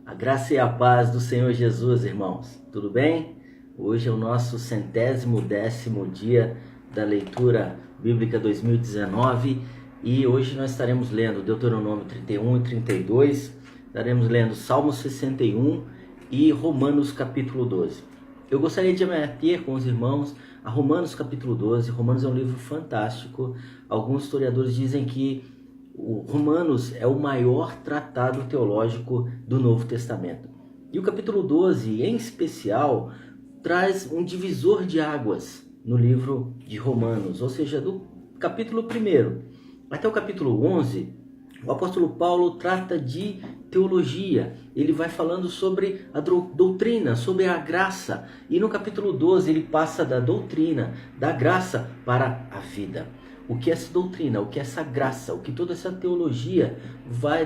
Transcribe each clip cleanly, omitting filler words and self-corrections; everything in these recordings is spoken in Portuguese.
A graça e a paz do Senhor Jesus, irmãos. Tudo bem? Hoje é o nosso 110º dia da leitura bíblica 2019 e hoje nós estaremos lendo Deuteronômio 31 e 32, estaremos lendo Salmo 61 e Romanos capítulo 12. Eu gostaria de me ater com os irmãos a Romanos capítulo 12. Romanos é um livro fantástico. Alguns historiadores dizem que o Romanos é o maior tratado teológico do Novo Testamento. E o capítulo 12, em especial, traz um divisor de águas no livro de Romanos, ou seja, do capítulo 1 até o capítulo 11, o apóstolo Paulo trata de teologia. Ele vai falando sobre a doutrina, sobre a graça. E no capítulo 12 ele passa da doutrina, da graça para a vida. O que essa doutrina, o que essa graça, o que toda essa teologia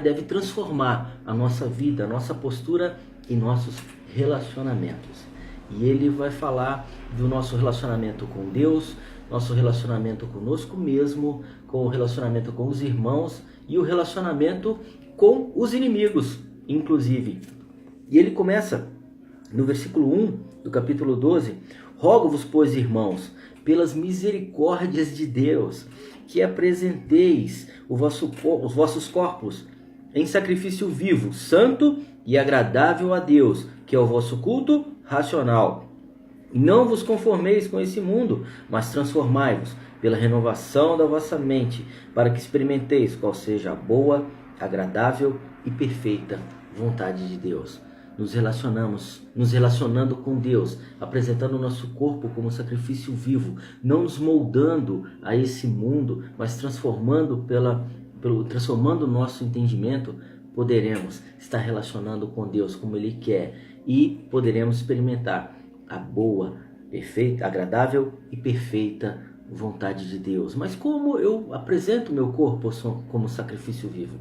deve transformar a nossa vida, a nossa postura e nossos relacionamentos. E ele vai falar do nosso relacionamento com Deus, nosso relacionamento conosco mesmo, com o relacionamento com os irmãos e o relacionamento com os inimigos, inclusive. E ele começa no versículo 1 do capítulo 12: Rogo-vos, pois, irmãos, pelas misericórdias de Deus, que apresenteis os vossos corpos em sacrifício vivo, santo e agradável a Deus, que é o vosso culto racional. Não vos conformeis com esse mundo, mas transformai-vos pela renovação da vossa mente, para que experimenteis qual seja a boa, agradável e perfeita vontade de Deus. Nos relacionando com Deus, apresentando o nosso corpo como sacrifício vivo, não nos moldando a esse mundo, mas transformando o nosso entendimento, poderemos estar relacionando com Deus como Ele quer e poderemos experimentar a boa, perfeita, agradável e perfeita vontade de Deus. Mas como eu apresento meu corpo como sacrifício vivo?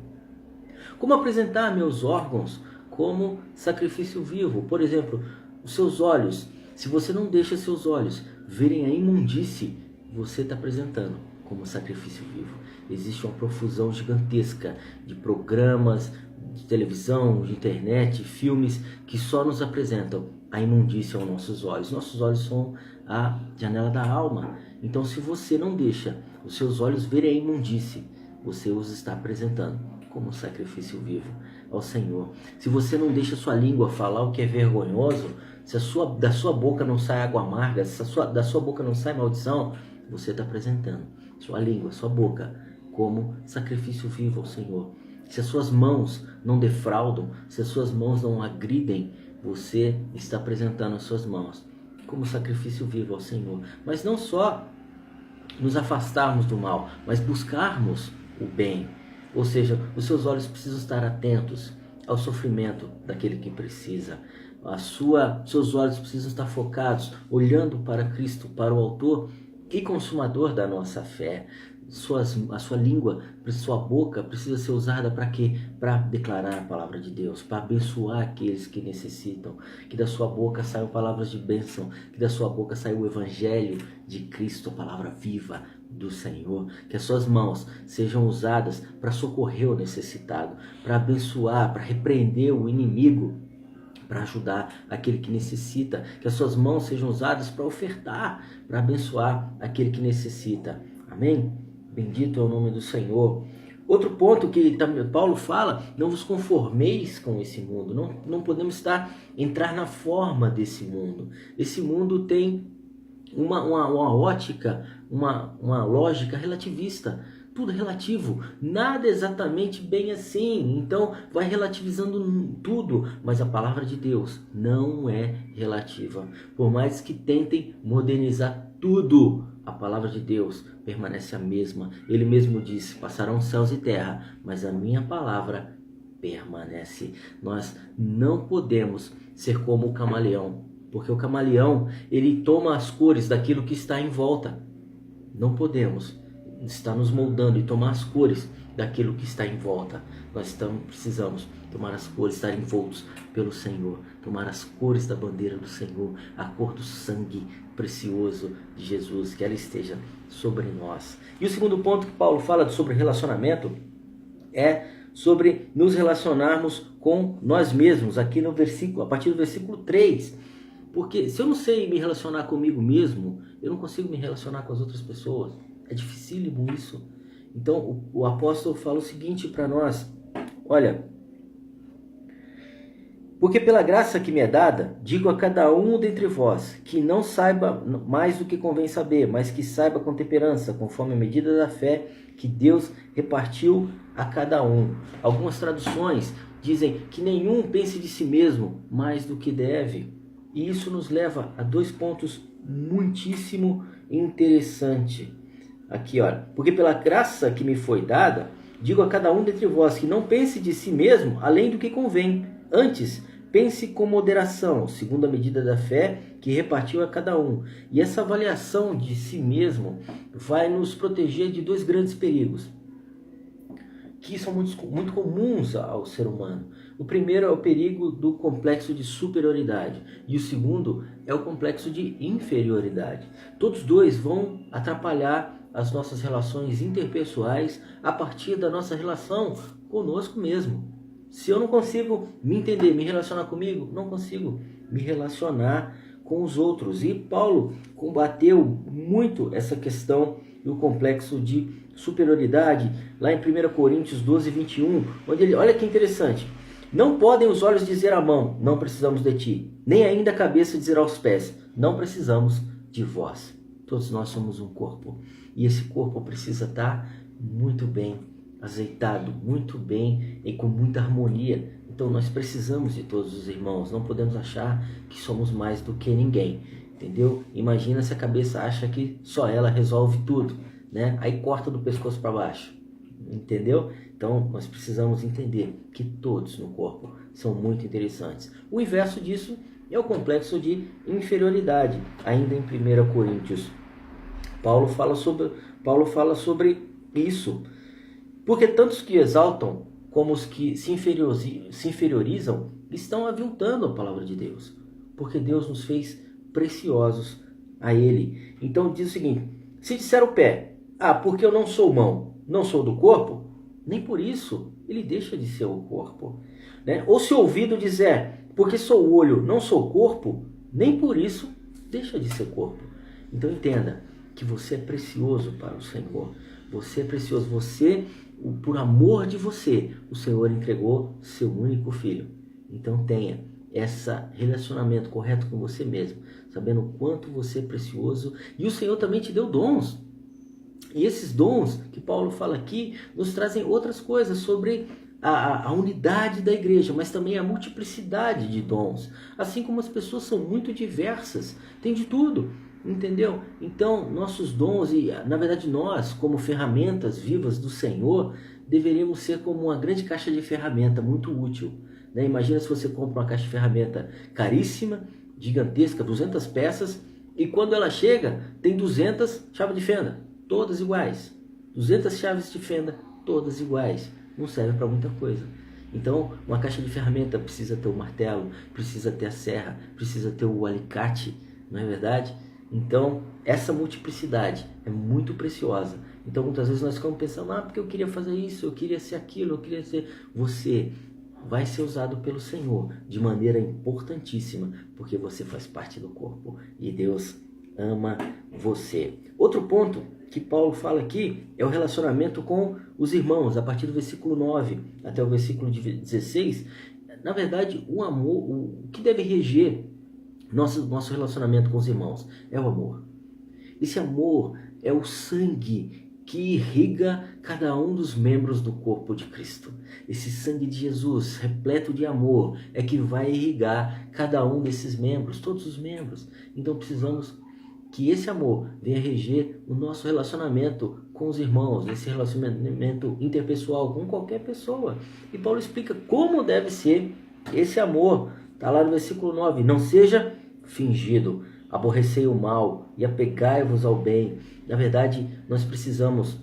Como apresentar meus órgãos como sacrifício vivo? Por exemplo, os seus olhos. Se você não deixa seus olhos verem a imundície, você está apresentando como sacrifício vivo. Existe uma profusão gigantesca de programas de televisão, de internet, filmes que só nos apresentam a imundície aos nossos olhos. Nossos olhos são a janela da alma. Então, se você não deixa os seus olhos verem a imundície, você os está apresentando como sacrifício vivo ao Senhor. Se você não deixa sua língua falar o que é vergonhoso, se da sua boca não sai água amarga, se da sua boca não sai maldição, você está apresentando sua língua, sua boca como sacrifício vivo ao Senhor. Se as suas mãos não defraudam, se as suas mãos não agridem, você está apresentando as suas mãos como sacrifício vivo ao Senhor. Mas não só nos afastarmos do mal, mas buscarmos o bem. Ou seja, os seus olhos precisam estar atentos ao sofrimento daquele que precisa. Seus olhos precisam estar focados, olhando para Cristo, para o autor e consumador da nossa fé. A sua língua, sua boca precisa ser usada para quê? Para declarar a palavra de Deus, para abençoar aqueles que necessitam. Que da sua boca saiam palavras de bênção, que da sua boca saia o evangelho de Cristo, a palavra viva do Senhor. Que as suas mãos sejam usadas para socorrer o necessitado, para abençoar, para repreender o inimigo, para ajudar aquele que necessita. Que as suas mãos sejam usadas para ofertar, para abençoar aquele que necessita. Amém? Bendito é o nome do Senhor. Outro ponto que Paulo fala: não vos conformeis com esse mundo. Não podemos entrar na forma desse mundo. Esse mundo tem uma ótica, uma lógica relativista. Tudo relativo, nada exatamente bem assim. Então vai relativizando tudo, mas a palavra de Deus não é relativa. Por mais que tentem modernizar tudo, a palavra de Deus permanece a mesma. Ele mesmo disse: passarão céus e terra, mas a minha palavra permanece. Nós não podemos ser como o camaleão, porque o camaleão, ele toma as cores daquilo que está em volta. Não podemos estar nos moldando e tomar as cores daquilo que está em volta. Nós precisamos tomar as cores, estar envoltos pelo Senhor, tomar as cores da bandeira do Senhor, a cor do sangue precioso de Jesus, que ela esteja sobre nós. E o segundo ponto que Paulo fala sobre relacionamento é sobre nos relacionarmos com nós mesmos, aqui no versículo, a partir do versículo 3. Porque se eu não sei me relacionar comigo mesmo, eu não consigo me relacionar com as outras pessoas. É dificílimo isso. Então o apóstolo fala o seguinte para nós: olha, porque pela graça que me é dada, digo a cada um dentre vós, que não saiba mais do que convém saber, mas que saiba com temperança, conforme a medida da fé que Deus repartiu a cada um. Algumas traduções dizem que nenhum pense de si mesmo mais do que deve. E isso nos leva a 2 pontos muitíssimo interessantes. Aqui, olha, porque pela graça que me foi dada, digo a cada um dentre vós que não pense de si mesmo além do que convém. Antes, pense com moderação, segundo a medida da fé que repartiu a cada um. E essa avaliação de si mesmo vai nos proteger de 2 grandes perigos, que são muito comuns ao ser humano. O primeiro é o perigo do complexo de superioridade, e o segundo é o complexo de inferioridade. Todos 2 vão atrapalhar as nossas relações interpessoais a partir da nossa relação conosco mesmo. Se eu não consigo me entender, me relacionar comigo, não consigo me relacionar com os outros. E Paulo combateu muito essa questão do complexo de superioridade, lá em 1 Coríntios 12, 21, onde ele, olha que interessante: não podem os olhos dizer à mão, não precisamos de ti, nem ainda a cabeça dizer aos pés, não precisamos de vós. Todos nós somos um corpo, e esse corpo precisa estar muito bem azeitado, muito bem e com muita harmonia. Então nós precisamos de todos os irmãos, não podemos achar que somos mais do que ninguém, entendeu? Imagina se a cabeça acha que só ela resolve tudo, né? Aí corta do pescoço para baixo, entendeu? Então nós precisamos entender que todos no corpo são muito interessantes. O inverso disso é o complexo de inferioridade. Ainda em 1 Coríntios, Paulo fala sobre isso. Porque tanto os que exaltam como os que se inferiorizam estão aviltando a palavra de Deus. Porque Deus nos fez preciosos a Ele. Então diz o seguinte: se disser o pé, porque eu não sou mão, não sou do corpo, nem por isso ele deixa de ser o corpo. Né? Ou se o ouvido disser, porque sou o olho, não sou corpo, nem por isso deixa de ser corpo. Então entenda que você é precioso para o Senhor. Você é precioso. Você, por amor de você, o Senhor entregou seu único filho. Então tenha esse relacionamento correto com você mesmo, sabendo o quanto você é precioso. E o Senhor também te deu dons. E esses dons que Paulo fala aqui nos trazem outras coisas sobre a unidade da igreja, mas também a multiplicidade de dons. Assim como as pessoas são muito diversas, tem de tudo. Entendeu? Então, nossos dons, e na verdade nós, como ferramentas vivas do Senhor, deveríamos ser como uma grande caixa de ferramenta muito útil. Né? Imagina se você compra uma caixa de ferramenta caríssima, gigantesca, 200 peças, e quando ela chega, tem 200 chaves de fenda, todas iguais. 200 chaves de fenda, todas iguais. Não serve para muita coisa. Então, uma caixa de ferramenta precisa ter o martelo, precisa ter a serra, precisa ter o alicate, não é verdade? Então, essa multiplicidade é muito preciosa. Então, muitas vezes nós ficamos pensando, porque eu queria fazer isso, eu queria ser aquilo, eu queria ser... Você vai ser usado pelo Senhor de maneira importantíssima, porque você faz parte do corpo e Deus ama você. Outro ponto que Paulo fala aqui é o relacionamento com os irmãos, a partir do versículo 9 até o versículo 16. Na verdade, o amor, o que deve reger nosso relacionamento com os irmãos é o amor. Esse amor é o sangue que irriga cada um dos membros do corpo de Cristo. Esse sangue de Jesus, repleto de amor, é que vai irrigar cada um desses membros, todos os membros. Então precisamos que esse amor venha reger o nosso relacionamento com os irmãos, esse relacionamento interpessoal com qualquer pessoa. E Paulo explica como deve ser esse amor. Está lá no versículo 9. Não seja fingido, aborrecei o mal e apegai-vos ao bem. Na verdade, nós precisamos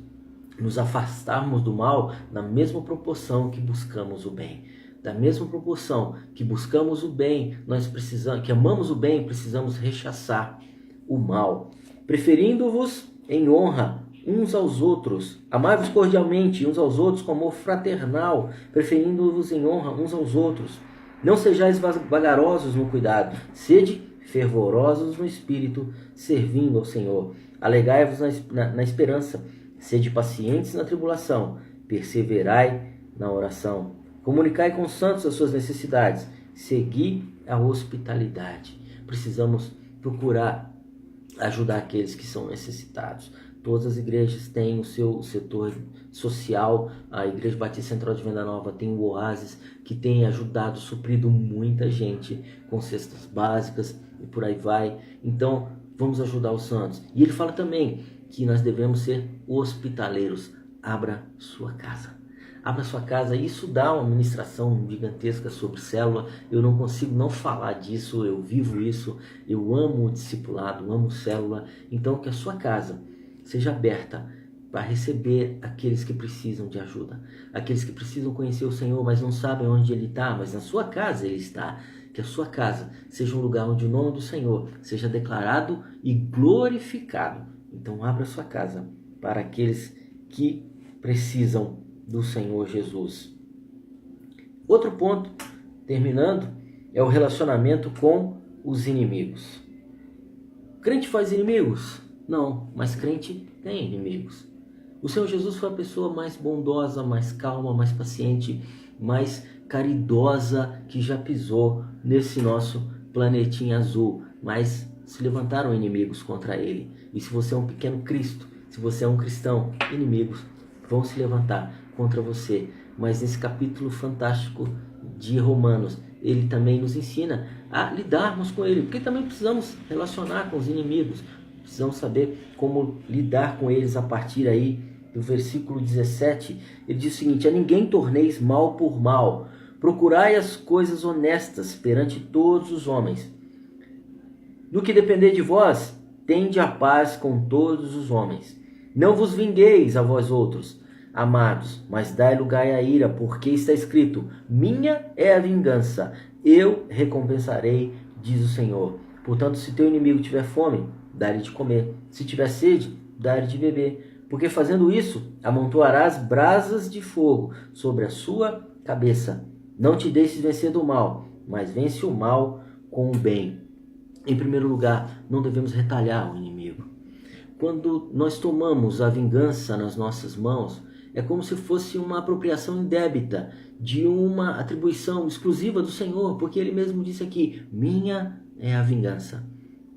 nos afastarmos do mal na mesma proporção que buscamos o bem. Da mesma proporção que buscamos o bem, que amamos o bem, precisamos rechaçar o mal. Preferindo-vos em honra uns aos outros, amai-vos cordialmente uns aos outros com amor fraternal, preferindo-vos em honra uns aos outros. Não sejais vagarosos no cuidado, sede fervorosos no espírito, servindo ao Senhor. Alegai-vos na esperança, sede pacientes na tribulação, perseverai na oração. Comunicai com os santos as suas necessidades, segui a hospitalidade. Precisamos procurar ajudar aqueles que são necessitados. Todas as igrejas têm o seu setor social. A Igreja Batista Central de Venda Nova tem o Oásis, que tem ajudado, suprido muita gente com cestas básicas e por aí vai. Então, vamos ajudar os santos. E ele fala também que nós devemos ser hospitaleiros. Abra sua casa. Abra sua casa. Isso dá uma ministração gigantesca sobre célula. Eu não consigo não falar disso. Eu vivo isso. Eu amo o discipulado, amo célula. Então, que a sua casa seja aberta para receber aqueles que precisam de ajuda. Aqueles que precisam conhecer o Senhor, mas não sabem onde Ele está. Mas na sua casa Ele está. Que a sua casa seja um lugar onde o nome do Senhor seja declarado e glorificado. Então, abra sua casa para aqueles que precisam do Senhor Jesus. Outro ponto, terminando, é o relacionamento com os inimigos. Crente faz inimigos? Não, mas crente tem inimigos. O Senhor Jesus foi a pessoa mais bondosa, mais calma, mais paciente, mais caridosa que já pisou nesse nosso planetinha azul. Mas se levantaram inimigos contra ele. E se você é um pequeno Cristo, se você é um cristão, inimigos vão se levantar contra você. Mas nesse capítulo fantástico de Romanos, ele também nos ensina a lidarmos com ele, porque também precisamos relacionar com os inimigos, precisamos saber como lidar com eles. A partir aí do versículo 17, ele diz o seguinte: a ninguém torneis mal por mal, procurai as coisas honestas perante todos os homens. No que depender de vós, tende a paz com todos os homens. Não vos vingueis a vós outros, amados, mas dai lugar à ira, porque está escrito: minha é a vingança, eu recompensarei, diz o Senhor. Portanto, se teu inimigo tiver fome, dá-lhe de comer. Se tiver sede, dá-lhe de beber. Porque fazendo isso, amontoarás brasas de fogo sobre a sua cabeça. Não te deixes vencer do mal, mas vence o mal com o bem. Em primeiro lugar, não devemos retalhar o inimigo. Quando nós tomamos a vingança nas nossas mãos, é como se fosse uma apropriação indébita de uma atribuição exclusiva do Senhor, porque Ele mesmo disse aqui: minha é a vingança.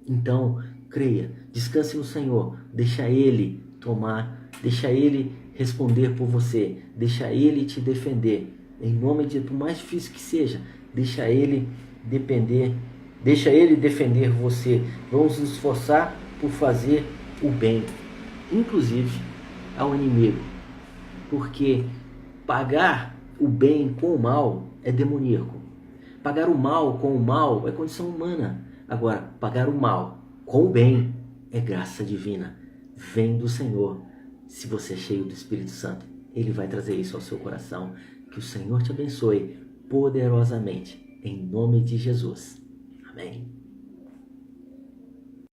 Então, creia, descanse no Senhor, deixa Ele tomar, deixa Ele responder por você, deixa Ele te defender. Em nome de Deus, por mais difícil que seja, deixa Ele defender você. Vamos nos esforçar por fazer o bem, inclusive ao inimigo. Porque pagar o bem com o mal é demoníaco. Pagar o mal com o mal é condição humana. Agora, pagar o mal com o bem é graça divina. Vem do Senhor. Se você é cheio do Espírito Santo, Ele vai trazer isso ao seu coração. Que o Senhor te abençoe poderosamente. Em nome de Jesus. Amém.